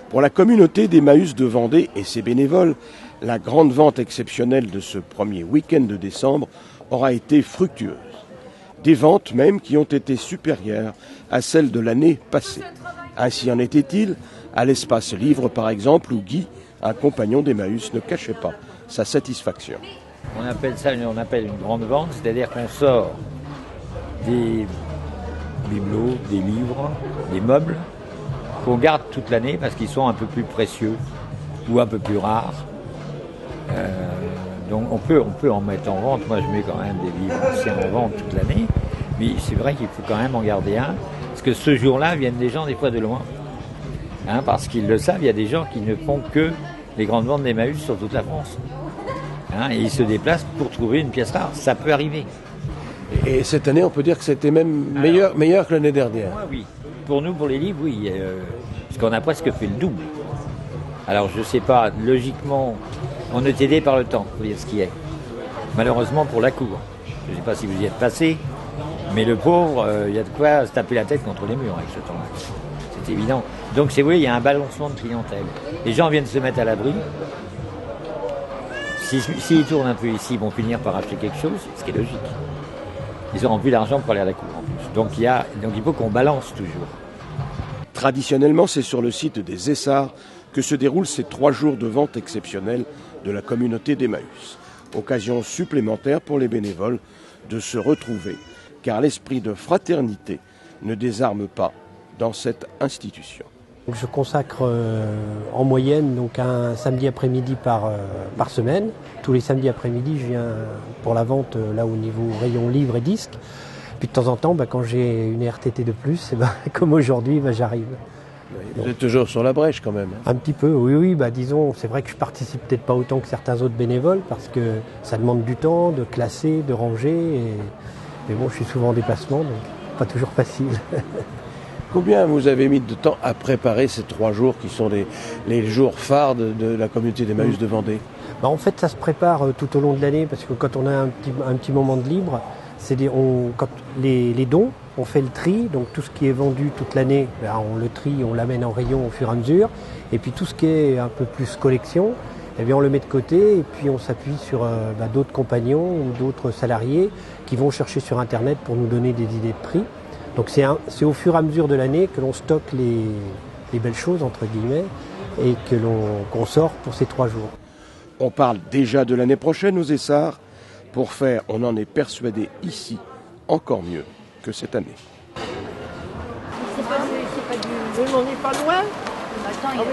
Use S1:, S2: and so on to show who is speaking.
S1: Pour la communauté d'Emmaüs de Vendée et ses bénévoles, la grande vente exceptionnelle de ce premier week-end de décembre aura été fructueuse. Des ventes même qui ont été supérieures à celles de l'année passée. Ainsi en était-il à l'espace livre par exemple, où Guy, un compagnon d'Emmaüs, ne cachait pas sa satisfaction.
S2: On appelle une grande vente, c'est-à-dire qu'on sort des bibelots, des livres, des meubles qu'on garde toute l'année parce qu'ils sont un peu plus précieux ou un peu plus rares. Donc on peut en mettre en vente. Moi je mets quand même des livres anciens en vente toute l'année, mais c'est vrai qu'il faut quand même en garder un, parce que ce jour-là viennent des gens des fois de loin. Parce qu'ils le savent, il y a des gens qui ne font que les grandes ventes d'Emmaüs sur toute la France. Et ils se déplacent pour trouver une pièce rare. Ça peut arriver.
S1: Et cette année, on peut dire que c'était même meilleur que l'année dernière.
S2: Moi, oui. Pour nous, pour les livres, oui. Parce qu'on a presque fait le double. Alors, je ne sais pas, logiquement, on est aidé par le temps, pour dire ce qui est. Malheureusement, pour la cour. Je ne sais pas si vous y êtes passé, mais le pauvre, il y a de quoi se taper la tête contre les murs avec ce temps-là. C'est évident. Donc, c'est vrai, il y a un balancement de clientèle. Les gens viennent se mettre à l'abri. S'ils tournent un peu ici, ils vont finir par acheter quelque chose, ce qui est logique. Ils auront plus d'argent pour aller à la cour en plus. Donc il faut qu'on balance toujours.
S1: Traditionnellement, c'est sur le site des Essarts que se déroulent ces 3 jours de vente exceptionnelle de la communauté d'Emmaüs. Occasion supplémentaire pour les bénévoles de se retrouver, car l'esprit de fraternité ne désarme pas dans cette institution.
S3: Je consacre en moyenne donc un samedi après-midi par semaine. Tous les samedis après-midi, je viens pour la vente là au niveau rayon livres et disques. Puis de temps en temps, quand j'ai une RTT de plus, comme aujourd'hui, j'arrive.
S1: Vous êtes toujours sur la brèche quand même.
S3: Un petit peu, oui. Disons, c'est vrai que je participe peut-être pas autant que certains autres bénévoles parce que ça demande du temps de classer, de ranger. Mais bon, je suis souvent en déplacement, donc pas toujours facile.
S1: Combien vous avez mis de temps à préparer ces 3 jours qui sont les jours phares de la communauté d'Emmaüs de Vendée ?
S3: En fait, ça se prépare tout au long de l'année parce que quand on a un petit moment de libre, quand les dons, on fait le tri. Donc tout ce qui est vendu toute l'année, on le trie, on l'amène en rayon au fur et à mesure. Et puis tout ce qui est un peu plus collection, on le met de côté et puis on s'appuie sur d'autres compagnons ou d'autres salariés qui vont chercher sur Internet pour nous donner des idées de prix. Donc c'est au fur et à mesure de l'année que l'on stocke les belles choses, entre guillemets, et qu'on sort pour ces 3 jours.
S1: On parle déjà de l'année prochaine aux Essarts. Pour faire, on en est persuadé ici, encore mieux que cette année.
S4: C'est pas du... On n'est pas loin. Attends, il y a